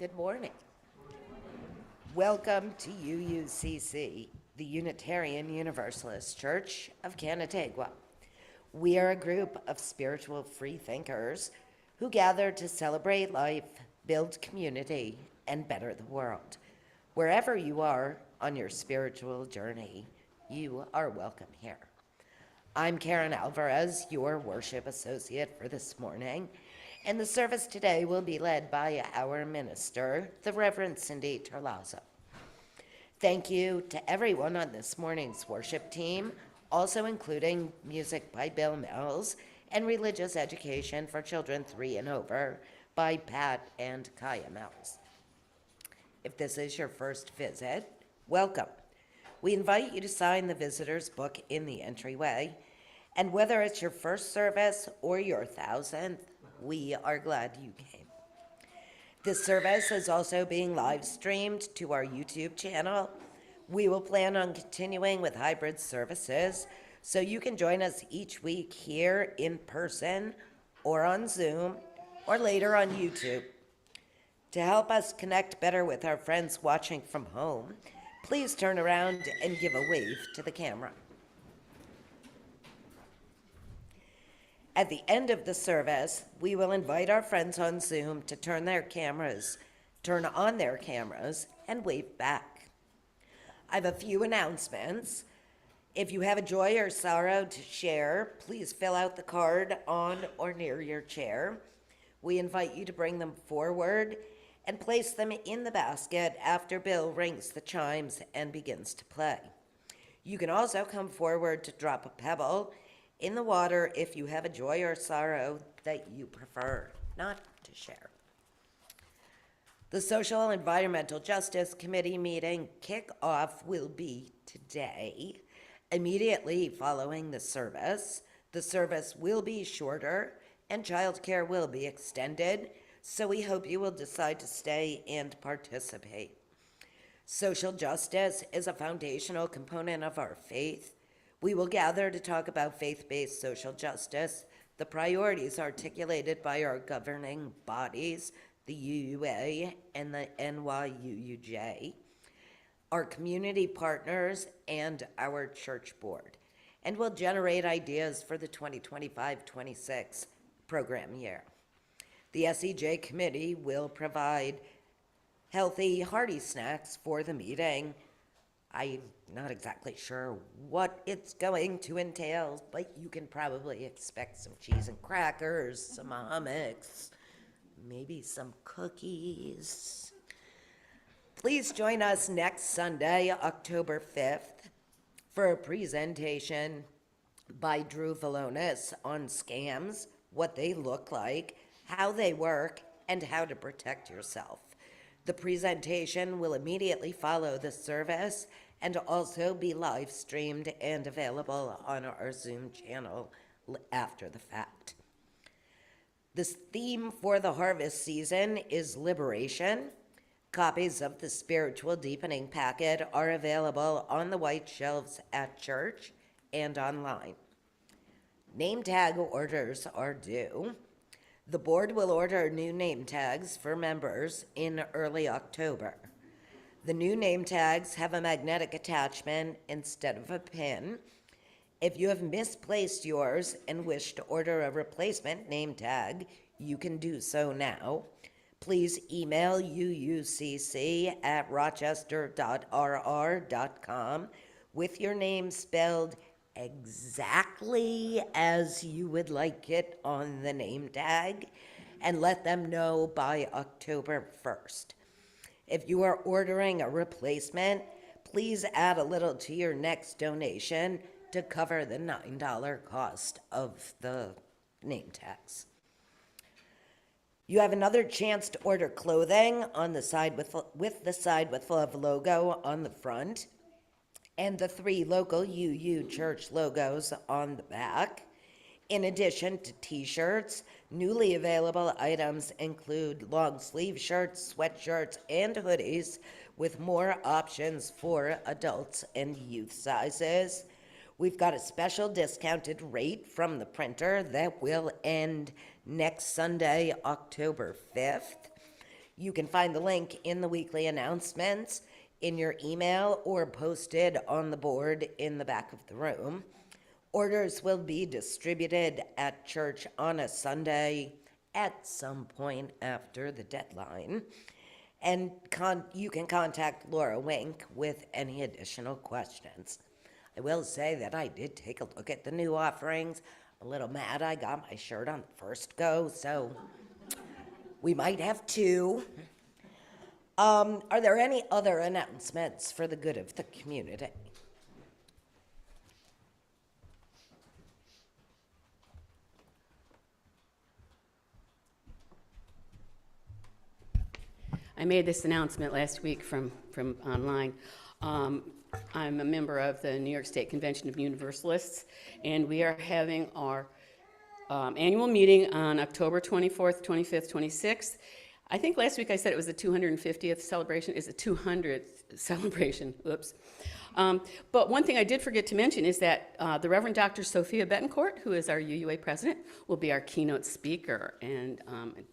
Good morning. Welcome to UUCC, the Unitarian Universalist Church of Canandaigua. We are a group of spiritual free thinkers who gather to celebrate life, build community, and better the world. Wherever you are on your spiritual journey, you are welcome here. I'm Karen Alvarez, your worship associate for this morning, and the service today will be led by our minister, the Reverend Cindy Terlazzo. Thank you to everyone on this morning's worship team, also including music by Bill Mills and religious education for children 3 and over by Pat and Kaya Mills. If this is your first visit, welcome. We invite you to sign the visitor's book in the entryway, and whether it's your first service or your 1,000th, we are glad you came. This service is also being live streamed to our YouTube channel. We will plan on continuing with hybrid services, so you can join us each week here in person or on Zoom or later on YouTube. To help us connect better with our friends watching from home, please turn around and give a wave to the camera. At the end of the service, we will invite our friends on Zoom to turn on their cameras, and wave back. I have a few announcements. If you have a joy or sorrow to share, please fill out the card on or near your chair. We invite you to bring them forward and place them in the basket after Bill rings the chimes and begins to play. You can also come forward to drop a pebble in the water if you have a joy or sorrow that you prefer not to share. The Social and Environmental Justice Committee meeting kickoff will be today, immediately following the service. The service will be shorter and childcare will be extended, so we hope you will decide to stay and participate. Social justice is a foundational component of our faith. We will gather to talk about faith-based social justice, the priorities articulated by our governing bodies, the UUA and the NYUUJ, our community partners, and our church board, and will generate ideas for the 2025-26 program year. The SEJ committee will provide healthy, hearty snacks for the meeting. I'm not exactly sure what it's going to entail, but you can probably expect some cheese and crackers, some hummus, maybe some cookies. Please join us next Sunday, October 5th, for a presentation by Drew Valonis on scams, what they look like, how they work, and how to protect yourself. The presentation will immediately follow the service and also be live streamed and available on our Zoom channel after the fact. The theme for the harvest season is liberation. Copies of the Spiritual Deepening Packet are available on the white shelves at church and online. Name tag orders are due. The board will order new name tags for members in early October. The new name tags have a magnetic attachment instead of a pin. If you have misplaced yours and wish to order a replacement name tag, you can do so now. Please email uucc@rochester.rr.com with your name spelled exactly as you would like it on the name tag, and let them know by October 1st. If you are ordering a replacement, please add a little to your next donation to cover the $9 cost of the name tags. You have another chance to order clothing on the side with the Side with Love logo on the front, and the 3 local UU church logos on the back. In addition to t-shirts, newly available items include long sleeve shirts, sweatshirts, and hoodies with more options for adults and youth sizes. We've got a special discounted rate from the printer that will end next Sunday, October 5th. You can find the link in the weekly announcements, in your email, or posted on the board in the back of the room. Orders will be distributed at church on a Sunday at some point after the deadline. And you can contact Laura Wink with any additional questions. I will say that I did take a look at the new offerings. I'm a little mad I got my shirt on the first go, so we might have two. Are there any other announcements for the good of the community? I made this announcement last week from online. I'm a member of the New York State Convention of Universalists, and we are having our annual meeting on October 24th, 25th, 26th. I think last week I said it was the 250th celebration. It's the 200th celebration. Oops. But one thing I did forget to mention is that the Reverend Dr. Sophia Betancourt, who is our UUA president, will be our keynote speaker. And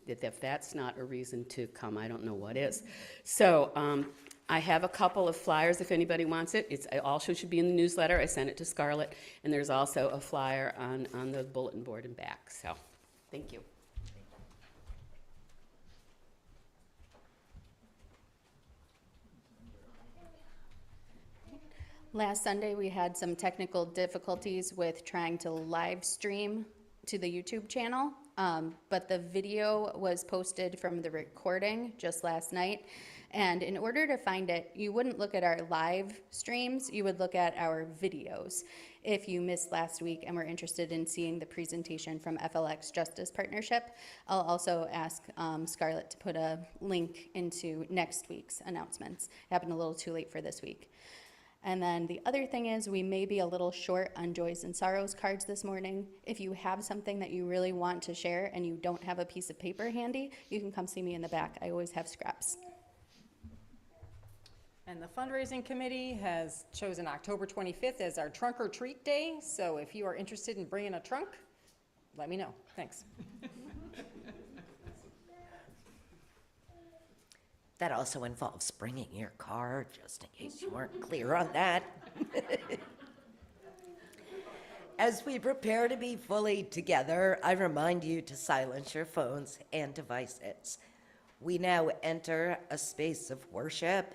if that's not a reason to come, I don't know what is. So I have a couple of flyers if anybody wants it. It also should be in the newsletter. I sent it to Scarlett. And there's also a flyer on the bulletin board and back. So thank you. Last Sunday, we had some technical difficulties with trying to live stream to the YouTube channel, but the video was posted from the recording just last night. And in order to find it, you wouldn't look at our live streams, you would look at our videos. If you missed last week and were interested in seeing the presentation from FLX Justice Partnership, I'll also ask Scarlett to put a link into next week's announcements. It happened a little too late for this week. And then the other thing is we may be a little short on Joys and Sorrows cards this morning. If you have something that you really want to share and you don't have a piece of paper handy, you can come see me in the back. I always have scraps. And the fundraising committee has chosen October 25th as our trunk or treat day. So if you are interested in bringing a trunk, let me know. Thanks. That also involves bringing your car, just in case you weren't clear on that. As we prepare to be fully together, I remind you to silence your phones and devices. We now enter a space of worship,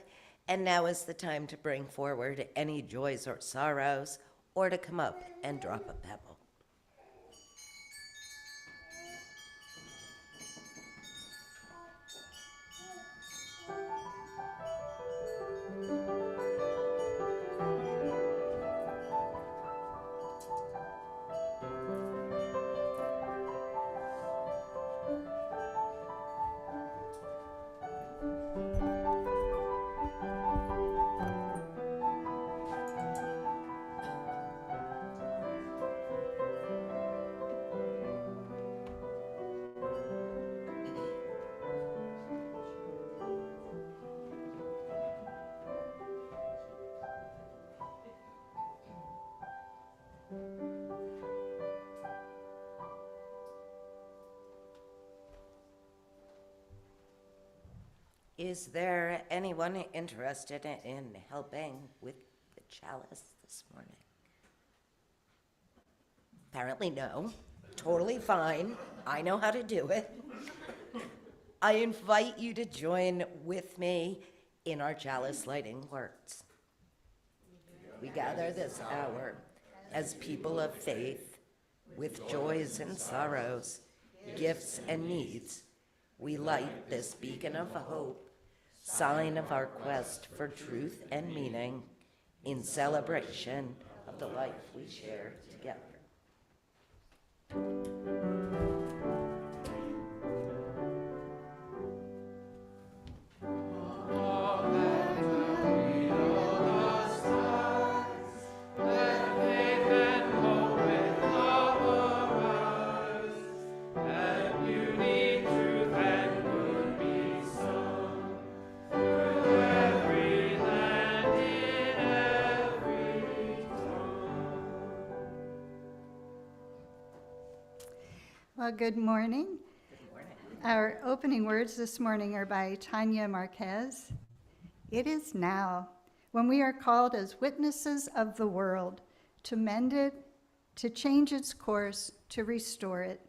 and now is the time to bring forward any joys or sorrows, or to come up and drop a pebble. Is there anyone interested in helping with the chalice this morning? Apparently no. Totally fine. I know how to do it. I invite you to join with me in our chalice lighting words. We gather this hour as people of faith, with joys and sorrows, gifts and needs. We light this beacon of hope, sign of our quest for truth and meaning, in celebration of the life we share together. Well, good morning. Our opening words this morning are by Tanya Marquez. It is now, when we are called as witnesses of the world, to mend it, to change its course, to restore it.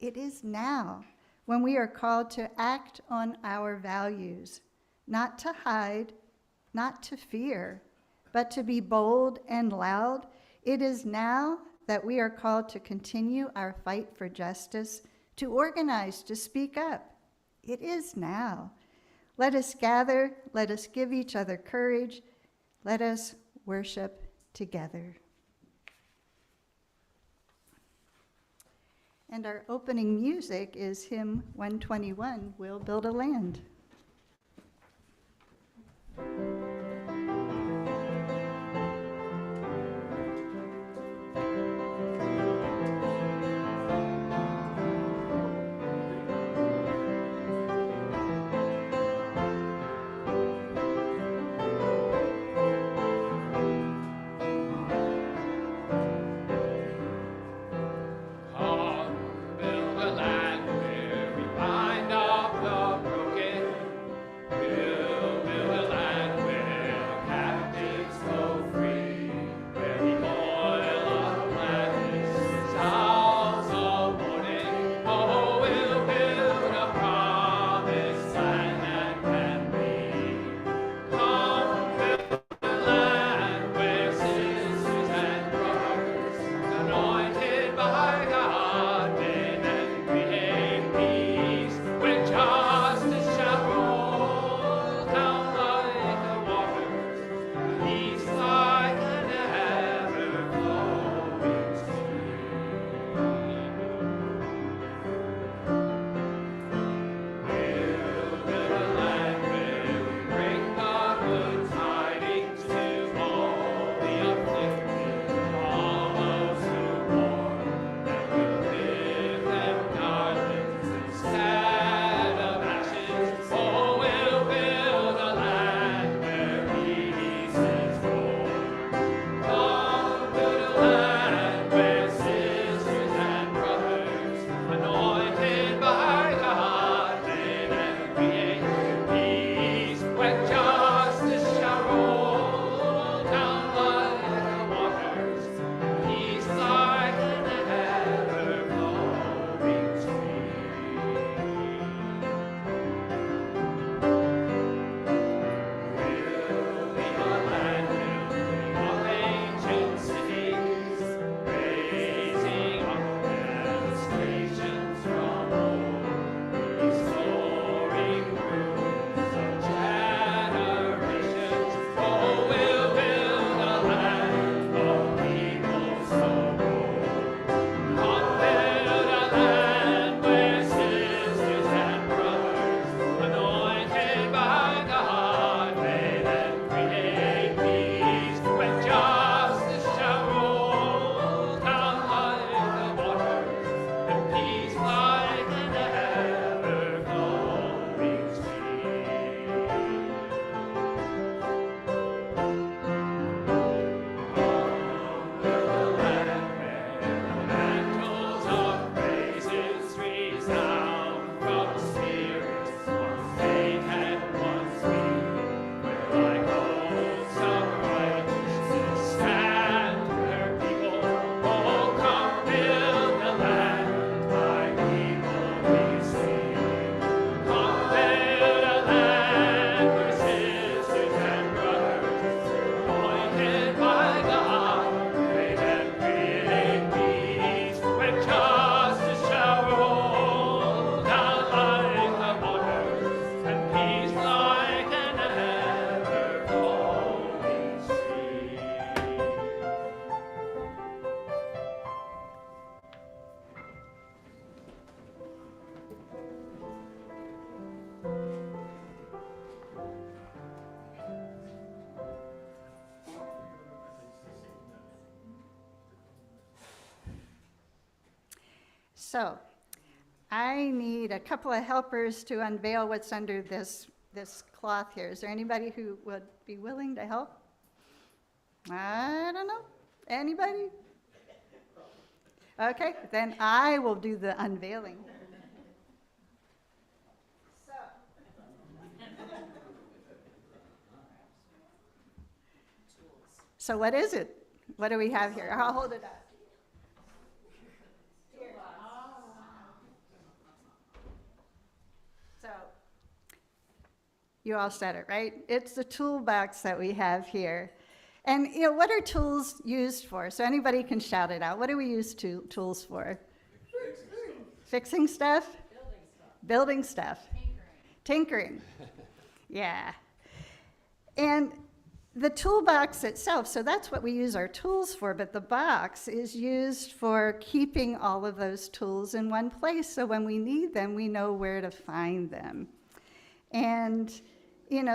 It is now, when we are called to act on our values, not to hide, not to fear, but to be bold and loud. It is now that we are called to continue our fight for justice, to organize, to speak up. It is now. Let us gather, let us give each other courage, let us worship together. And our opening music is hymn 121, We'll Build a Land. So I need a couple of helpers to unveil what's under this cloth here. Is there anybody who would be willing to help? I don't know. Anybody? Okay, then I will do the unveiling. So what is it? What do we have here? I'll hold it up. So, you all said it, right? It's the toolbox that we have here. And, what are tools used for? So anybody can shout it out. What do we use tools for? Fixing stuff? Building stuff. Tinkering. Yeah. And the toolbox itself, so that's what we use our tools for, but the box is used for keeping all of those tools in one place, so when we need them, we know where to find them. And,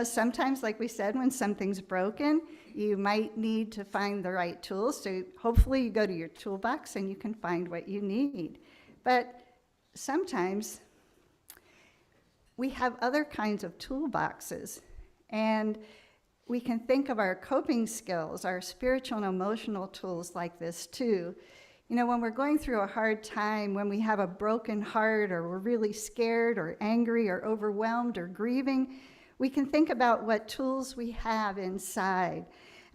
sometimes, like we said, when something's broken, you might need to find the right tools, so hopefully you go to your toolbox and you can find what you need. But sometimes we have other kinds of toolboxes, and we can think of our coping skills, our spiritual and emotional tools like this too. When we're going through a hard time, when we have a broken heart, or we're really scared or angry or overwhelmed or grieving, we can think about what tools we have inside,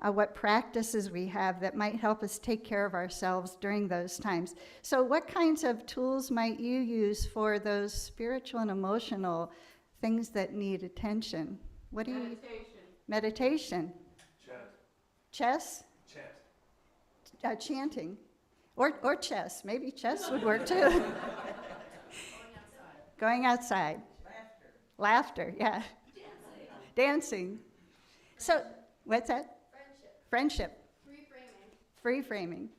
what practices we have that might help us take care of ourselves during those times. So what kinds of tools might you use for those spiritual and emotional things that need attention? What do you? Meditation. Chess. Chanting. Or chess. Maybe chess would work too. Going outside. Laughter, yeah. Dancing. So, what's that? Friendship. Free framing.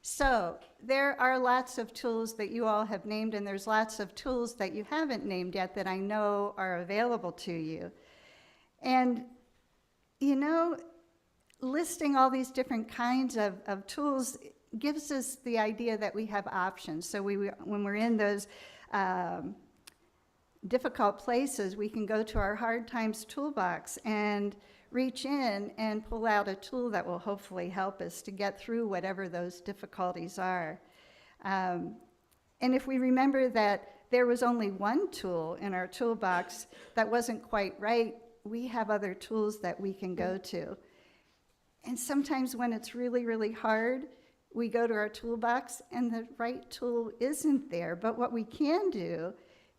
So, there are lots of tools that you all have named, and there's lots of tools that you haven't named yet that I know are available to you. And, listing all these different kinds of tools gives us the idea that we have options. So when we're in those difficult places, we can go to our hard times toolbox and reach in and pull out a tool that will hopefully help us to get through whatever those difficulties are. And if we remember that there was only one tool in our toolbox that wasn't quite right, we have other tools that we can go to. And sometimes when it's really, really hard, we go to our toolbox and the right tool isn't there. But what we can do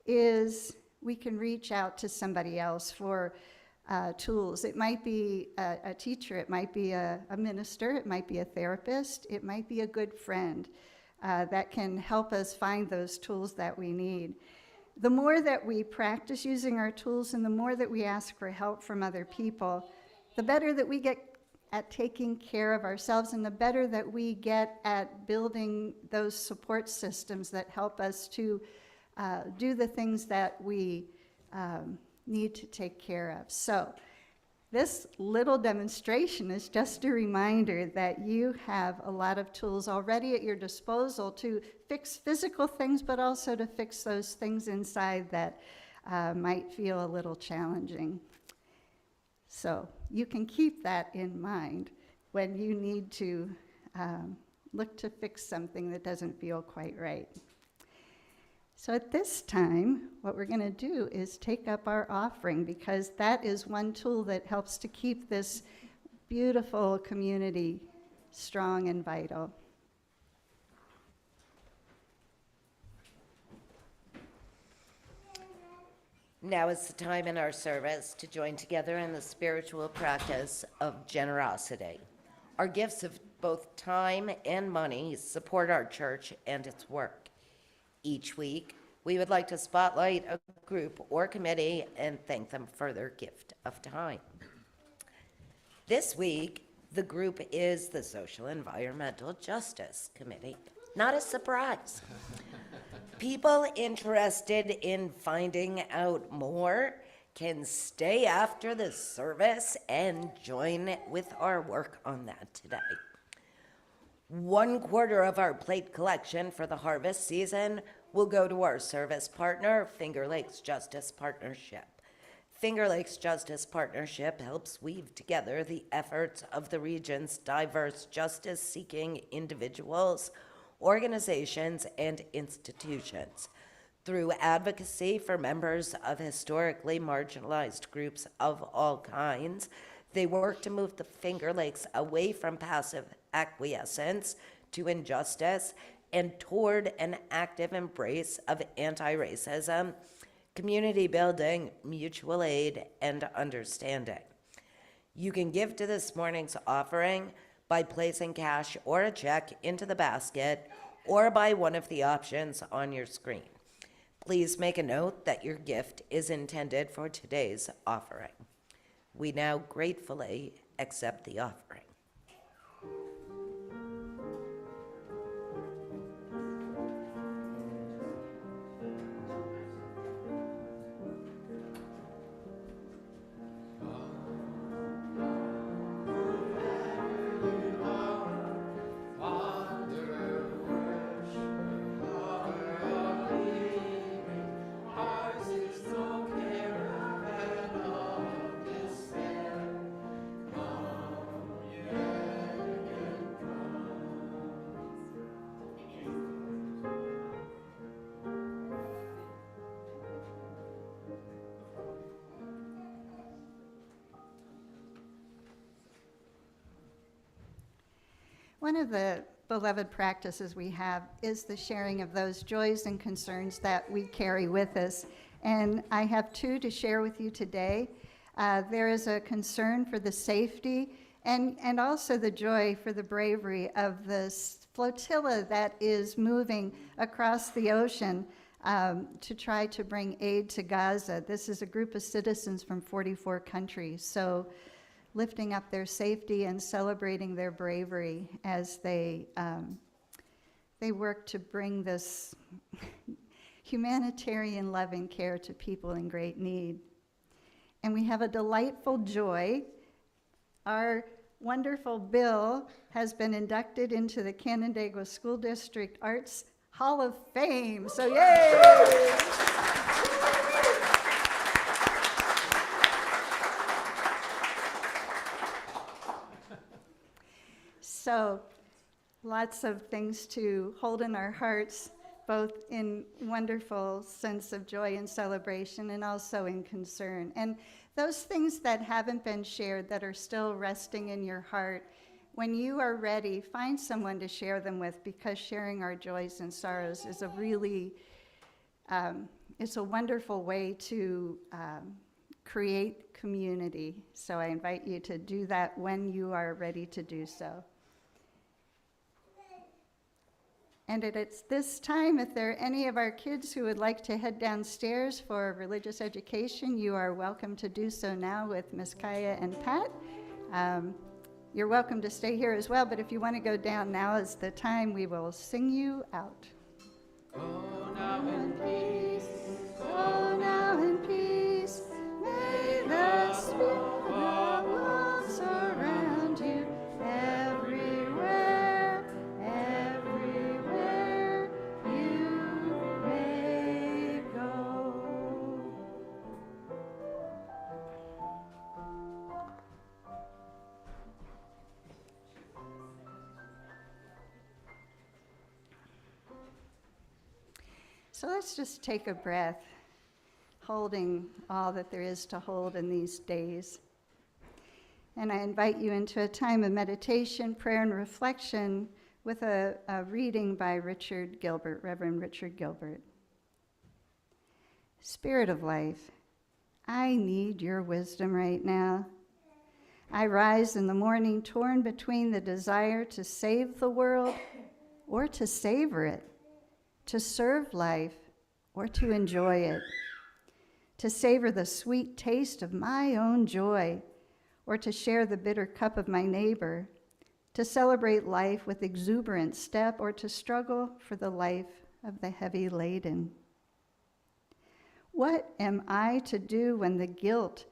is we can reach out to somebody else for tools. It might be a teacher, it might be a minister, it might be a therapist, it might be a good friend that can help us find those tools that we need. The more that we practice using our tools and the more that we ask for help from other people, the better that we get at taking care of ourselves and the better that we get at building those support systems that help us to do the things that we need to take care of. So this little demonstration is just a reminder that you have a lot of tools already at your disposal to fix physical things, but also to fix those things inside that might feel a little challenging. So you can keep that in mind when you need to look to fix something that doesn't feel quite right. So at this time, what we're going to do is take up our offering, because that is one tool that helps to keep this beautiful community strong and vital. Now is the time in our service to join together in the spiritual practice of generosity. Our gifts of both time and money support our church and its work. Each week, we would like to spotlight a group or committee and thank them for their gift of time. This week, the group is the Social Environmental Justice Committee. Not a surprise. People interested in finding out more can stay after the service and join with our work on that today. 1/4 of our plate collection for the harvest season will go to our service partner, Finger Lakes Justice Partnership. Finger Lakes Justice Partnership helps weave together the efforts of the region's diverse justice-seeking individuals, organizations, and institutions through advocacy for members of historically marginalized groups of all kinds. They work to move the Finger Lakes away from passive acquiescence to injustice and toward an active embrace of anti-racism, community building, mutual aid, and understanding. You can give to this morning's offering by placing cash or a check into the basket or by one of the options on your screen. Please make a note that your gift is intended for today's offering. We now gratefully accept the offering. One of the beloved practices we have is the sharing of those joys and concerns that we carry with us. And I have two to share with you today. There is a concern for the safety and also the joy for the bravery of this flotilla that is moving across the ocean to try to bring aid to Gaza. This is a group of citizens from 44 countries. So lifting up their safety and celebrating their bravery as they work to bring this humanitarian loving care to people in great need. And we have a delightful joy. Our wonderful Bill has been inducted into the Canandaigua School District Arts Hall of Fame. So yay! So, lots of things to hold in our hearts, both in wonderful sense of joy and celebration and also in concern. And those things that haven't been shared that are still resting in your heart, when you are ready, find someone to share them with, because sharing our joys and sorrows is a really, it's a wonderful way to create community. So I invite you to do that when you are ready to do so. And it's this time, if there are any of our kids who would like to head downstairs for religious education, you are welcome to do so now with Miss Kaya and Pat. You're welcome to stay here as well, but if you want to go down, now is the time. We will sing you out. Go now in peace, go now in peace, may the Spirit of love surround you everywhere, everywhere you may go. So let's just take a breath, holding all that there is to hold in these days. And I invite you into a time of meditation, prayer, and reflection with a reading by Richard Gilbert, Reverend Richard Gilbert. Spirit of life, I need your wisdom right now. I rise in the morning torn between the desire to save the world or to savor it, to serve life or to enjoy it, to savor the sweet taste of my own joy or to share the bitter cup of my neighbor, to celebrate life with exuberant step or to struggle for the life of the heavy laden. What am I to do when the guilt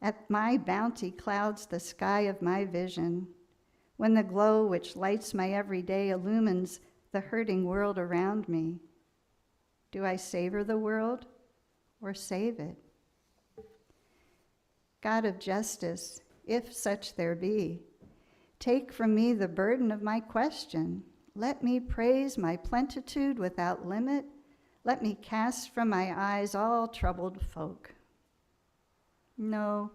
at my bounty clouds the sky of my vision, when the glow which lights my every day illumines the hurting world around me? Do I savor the world or save it? God of justice, if such there be, take from me the burden of my question. Let me praise my plenitude without limit. Let me cast from my eyes all troubled folk. No,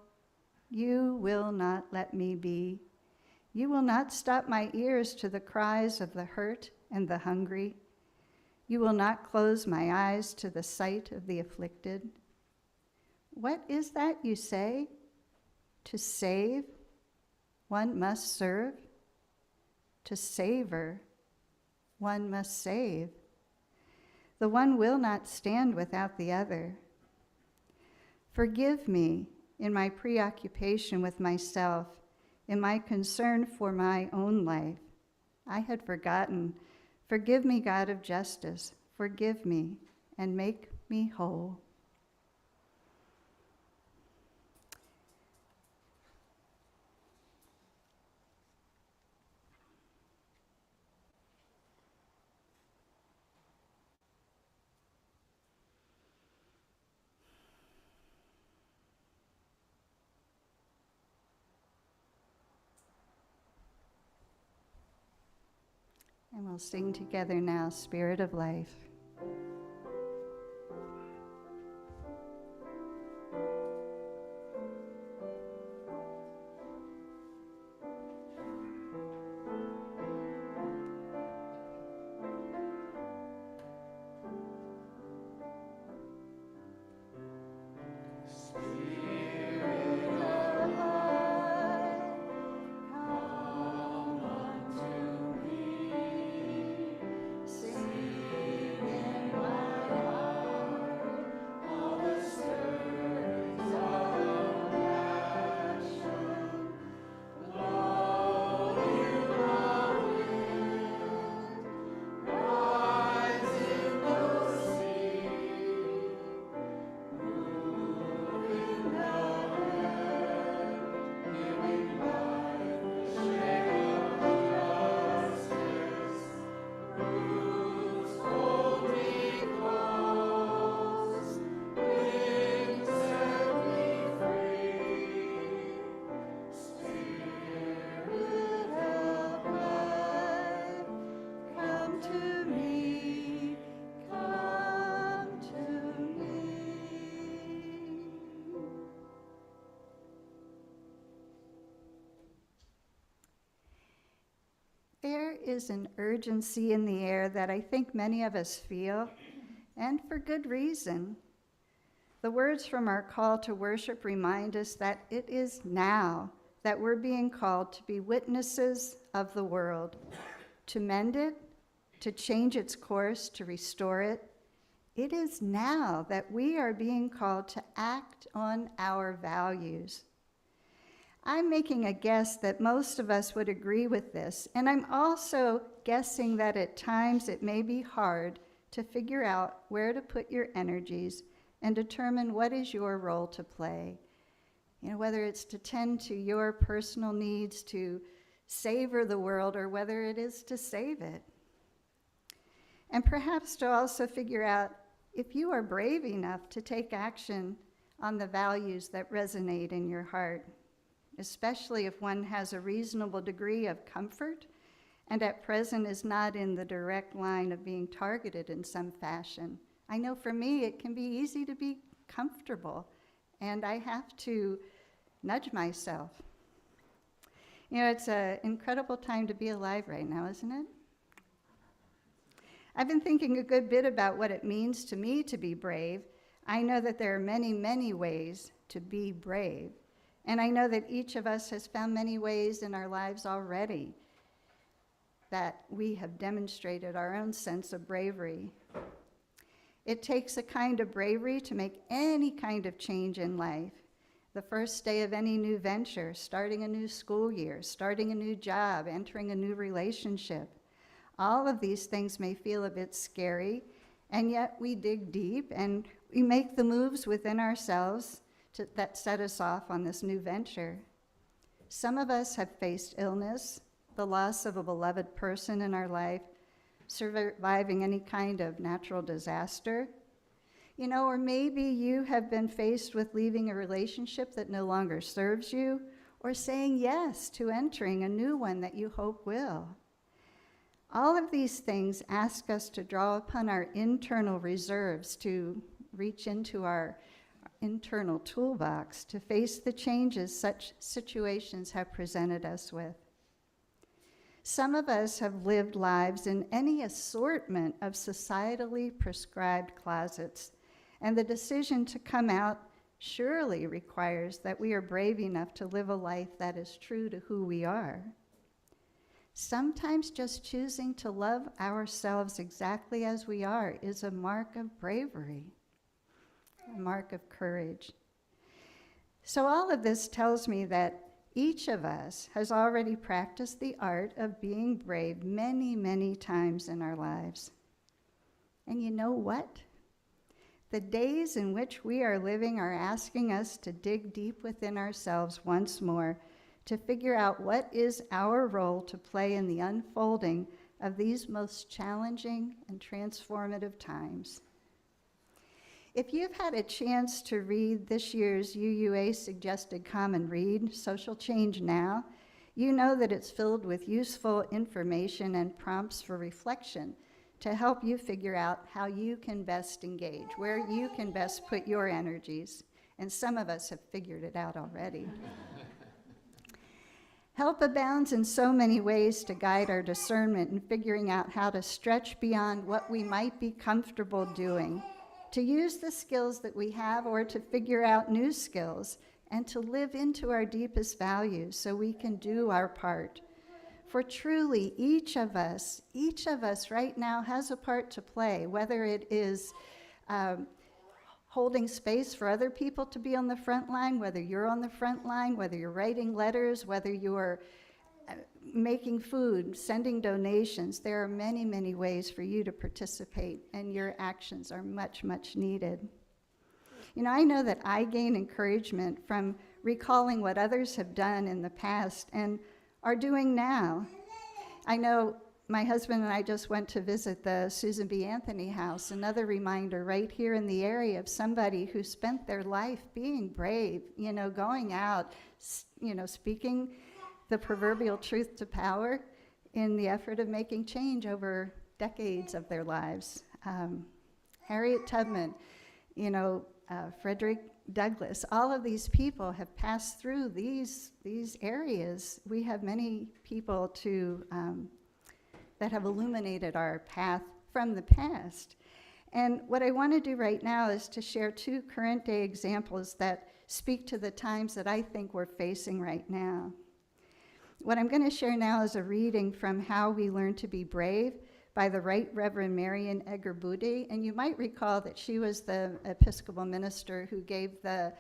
you will not let me be. You will not stop my ears to the cries of the hurt and the hungry. You will not close my eyes to the sight of the afflicted. What is that you say? To save, one must serve. To savor, one must save. The one will not stand without the other. Forgive me in my preoccupation with myself, in my concern for my own life. I had forgotten. Forgive me, God of justice. Forgive me and make me whole. And we'll sing together now, Spirit of Life. There is an urgency in the air that I think many of us feel, and for good reason. The words from our call to worship remind us that it is now that we're being called to be witnesses of the world, to mend it, to change its course, to restore it. It is now that we are being called to act on our values. I'm making a guess that most of us would agree with this, and I'm also guessing that at times it may be hard to figure out where to put your energies and determine what is your role to play. You know, whether it's to tend to your personal needs to savor the world or whether it is to save it. And perhaps to also figure out if you are brave enough to take action on the values that resonate in your heart, especially if one has a reasonable degree of comfort and at present is not in the direct line of being targeted in some fashion. I know for me it can be easy to be comfortable, and I have to nudge myself. You know, it's an incredible time to be alive right now, isn't it? I've been thinking a good bit about what it means to me to be brave. I know that there are many, many ways to be brave. And I know that each of us has found many ways in our lives already that we have demonstrated our own sense of bravery. It takes a kind of bravery to make any kind of change in life. The first day of any new venture, starting a new school year, starting a new job, entering a new relationship. All of these things may feel a bit scary, and yet we dig deep and we make the moves within ourselves that set us off on this new venture. Some of us have faced illness, the loss of a beloved person in our life, surviving any kind of natural disaster. You know, or maybe you have been faced with leaving a relationship that no longer serves you, or saying yes to entering a new one that you hope will. All of these things ask us to draw upon our internal reserves, to reach into our internal toolbox to face the changes such situations have presented us with. Some of us have lived lives in any assortment of societally prescribed closets, and the decision to come out surely requires that we are brave enough to live a life that is true to who we are. Sometimes just choosing to love ourselves exactly as we are is a mark of bravery, a mark of courage. So all of this tells me that each of us has already practiced the art of being brave many, many times in our lives. And you know what? The days in which we are living are asking us to dig deep within ourselves once more to figure out what is our role to play in the unfolding of these most challenging and transformative times. If you've had a chance to read this year's UUA Suggested Common Read, Social Change Now, you know that it's filled with useful information and prompts for reflection to help you figure out how you can best engage, where you can best put your energies. And some of us have figured it out already. Help abounds in so many ways to guide our discernment in figuring out how to stretch beyond what we might be comfortable doing, to use the skills that we have or to figure out new skills, and to live into our deepest values so we can do our part. For truly, each of us right now has a part to play, whether it is holding space for other people to be on the front line, whether you're on the front line, whether you're writing letters, whether you're making food, sending donations. There are many, many ways for you to participate, and your actions are much, much needed. You know, I know that I gain encouragement from recalling what others have done in the past and are doing now. I know my husband and I just went to visit the Susan B. Anthony House, another reminder right here in the area of somebody who spent their life being brave, you know, going out, you know, speaking the proverbial truth to power in the effort of making change over decades of their lives. Harriet Tubman, you know, Frederick Douglass, all of these people have passed through these areas. We have many people that have illuminated our path from the past. And what I want to do right now is to share two current day examples that speak to the times that I think we're facing right now. What I'm going to share now is a reading from How We Learn to Be Brave by the Right Reverend Marian Edgar Boudet, and you might recall that she was the Episcopal minister who gave the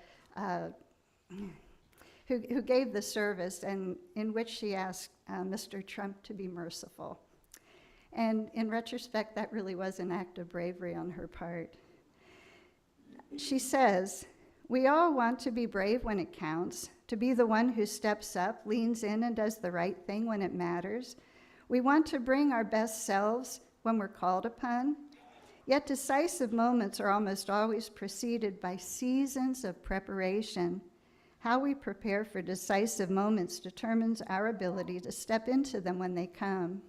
who gave the service, and in which she asked Mr. Trump to be merciful. And in retrospect, that really was an act of bravery on her part. She says, "We all want to be brave when it counts, to be the one who steps up, leans in, and does the right thing when it matters. We want to bring our best selves when we're called upon. Yet decisive moments are almost always preceded by seasons of preparation. How we prepare for decisive moments determines our ability to step into them when they come.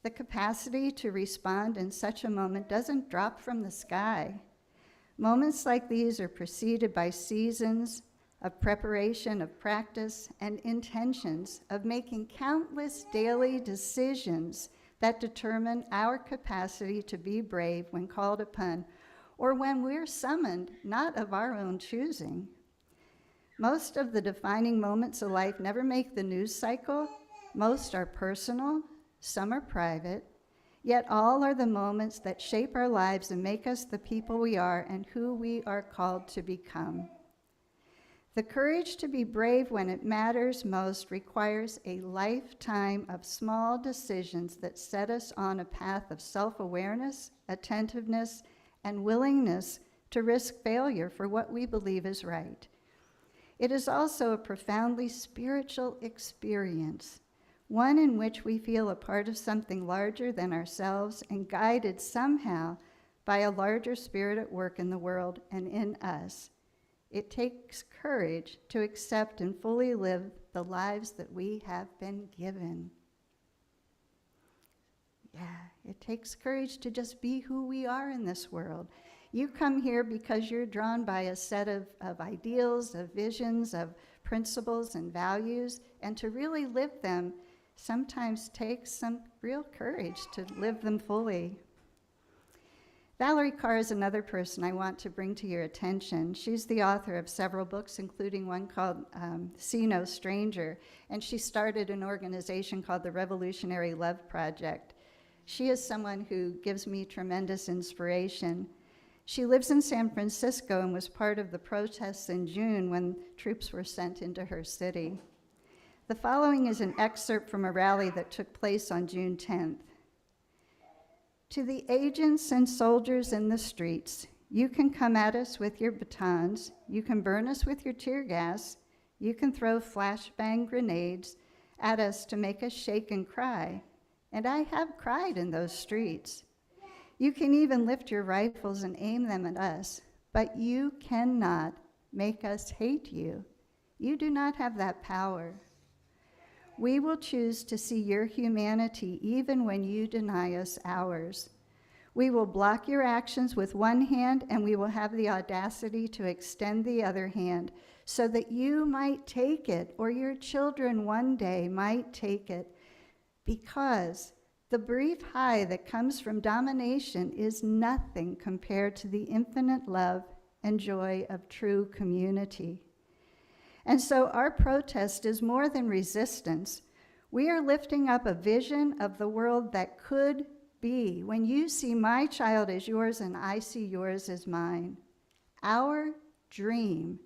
The capacity to respond in such a moment doesn't drop from the sky. Moments like these are preceded by seasons of preparation, of practice, and intentions of making countless daily decisions that determine our capacity to be brave when called upon, or when we're summoned, not of our own choosing. Most of the defining moments of life never make the news cycle. Most are personal, some are private, yet all are the moments that shape our lives and make us the people we are and who we are called to become. The courage to be brave when it matters most requires a lifetime of small decisions that set us on a path of self-awareness, attentiveness, and willingness to risk failure for what we believe is right. It is also a profoundly spiritual experience, one in which we feel a part of something larger than ourselves and guided somehow by a larger spirit at work in the world and in us. It takes courage to accept and fully live the lives that we have been given." Yeah, it takes courage to just be who we are in this world. You come here because you're drawn by a set of ideals, of visions, of principles and values, and to really live them sometimes takes some real courage to live them fully. Valerie Carr is another person I want to bring to your attention. She's the author of several books, including one called See No Stranger, and she started an organization called the Revolutionary Love Project. She is someone who gives me tremendous inspiration. She lives in San Francisco and was part of the protests in June when troops were sent into her city. The following is an excerpt from a rally that took place on June 10th. To the agents and soldiers in the streets, you can come at us with your batons, you can burn us with your tear gas, you can throw flashbang grenades at us to make us shake and cry. And I have cried in those streets. You can even lift your rifles and aim them at us, but you cannot make us hate you. You do not have that power. We will choose to see your humanity even when you deny us ours. We will block your actions with one hand, and we will have the audacity to extend the other hand so that you might take it, or your children one day might take it, because the brief high that comes from domination is nothing compared to the infinite love and joy of true community. And so our protest is more than resistance. We are lifting up a vision of the world that could be. When you see my child as yours and I see yours as mine, our dream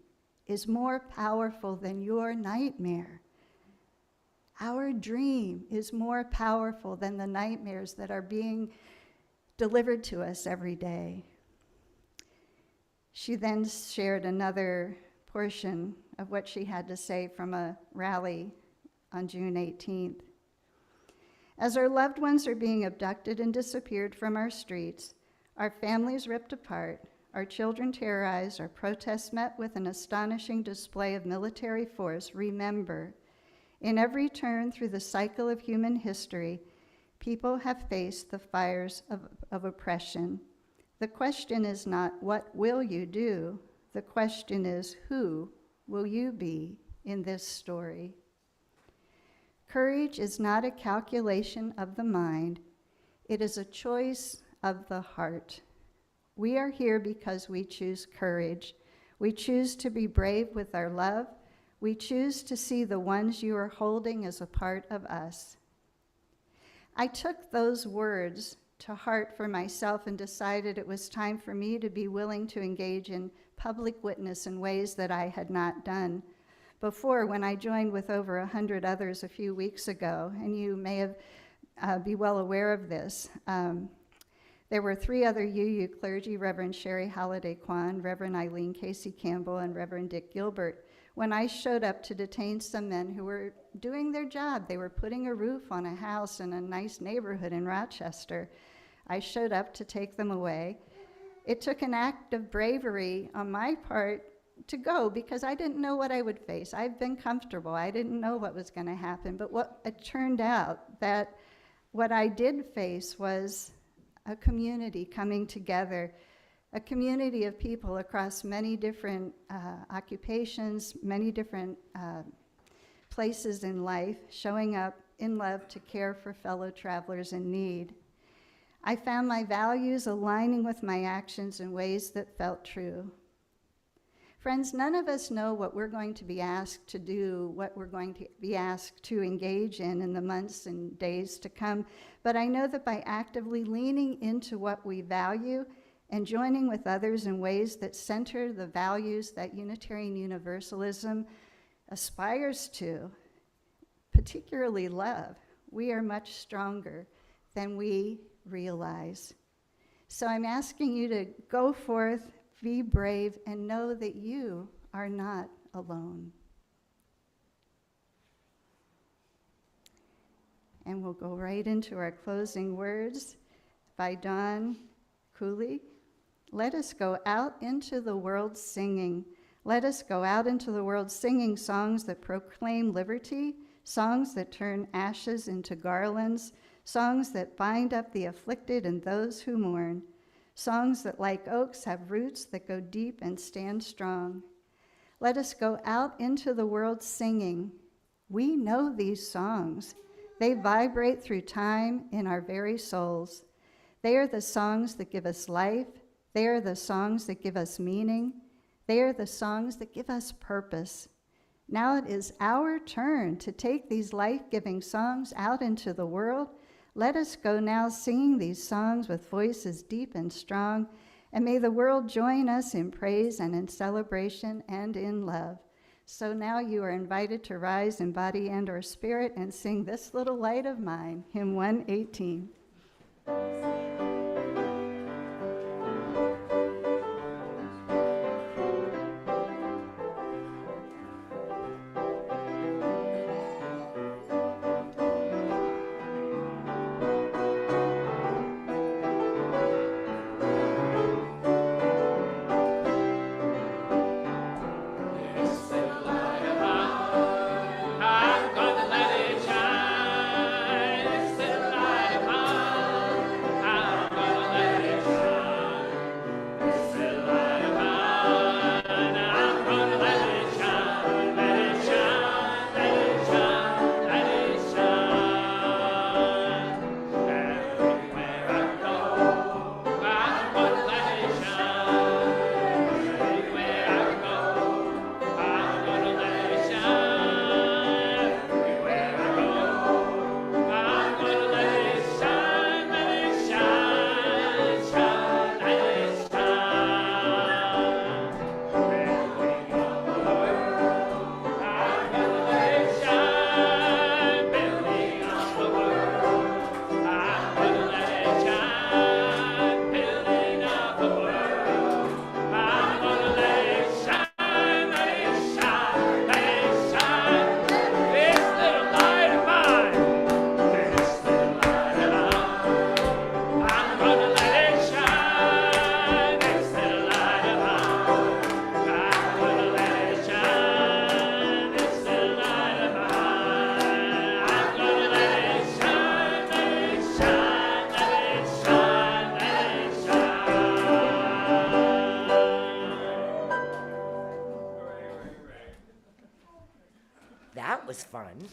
is more powerful than your nightmare. Our dream is more powerful than the nightmares that are being delivered to us every day. She then shared another portion of what she had to say from a rally on June 18th. As our loved ones are being abducted and disappeared from our streets, our families ripped apart, our children terrorized, our protests met with an astonishing display of military force, remember, in every turn through the cycle of human history, people have faced the fires of oppression. The question is not, what will you do? The question is, who will you be in this story? Courage is not a calculation of the mind. It is a choice of the heart. We are here because we choose courage. We choose to be brave with our love. We choose to see the ones you are holding as a part of us. I took those words to heart for myself and decided it was time for me to be willing to engage in public witness in ways that I had not done before when I joined with over 100 others a few weeks ago, and you may have be well aware of this. There were 3 other UU clergy, Reverend Sherry Halliday Kwan, Reverend Eileen Casey Campbell, and Reverend Dick Gilbert, when I showed up to detain some men who were doing their job. They were putting a roof on a house in a nice neighborhood in Rochester. I showed up to take them away. It took an act of bravery on my part to go because I didn't know what I would face. I've been comfortable. I didn't know what was going to happen. But what it turned out that what I did face was a community coming together, a community of people across many different occupations, many different places in life, showing up in love to care for fellow travelers in need. I found my values aligning with my actions in ways that felt true. Friends, none of us know what we're going to be asked to do, what we're going to be asked to engage in the months and days to come, but I know that by actively leaning into what we value and joining with others in ways that center the values that Unitarian Universalism aspires to, particularly love, we are much stronger than we realize. So I'm asking you to go forth, be brave, and know that you are not alone. And we'll go right into our closing words by Don Cooley. Let us go out into the world singing. Let us go out into the world singing songs that proclaim liberty, songs that turn ashes into garlands, songs that bind up the afflicted and those who mourn, songs that like oaks have roots that go deep and stand strong. Let us go out into the world singing. We know these songs. They vibrate through time in our very souls. They are the songs that give us life. They are the songs that give us meaning. They are the songs that give us purpose. Now it is our turn to take these life-giving songs out into the world. Let us go now singing these songs with voices deep and strong, and may the world join us in praise and in celebration and in love. So now you are invited to rise in body and or spirit and sing This Little Light of Mine, hymn 118. That was fun.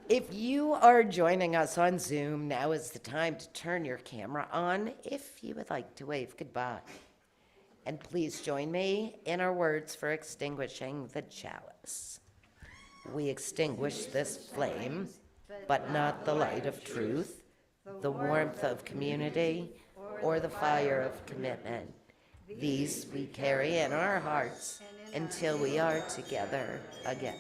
If you are joining us on Zoom, now is the time to turn your camera on if you would like to wave goodbye. And please join me in our words for extinguishing the chalice. We extinguish this flame, but not the light of truth, the warmth of community, or the fire of commitment. These we carry in our hearts until we are together again.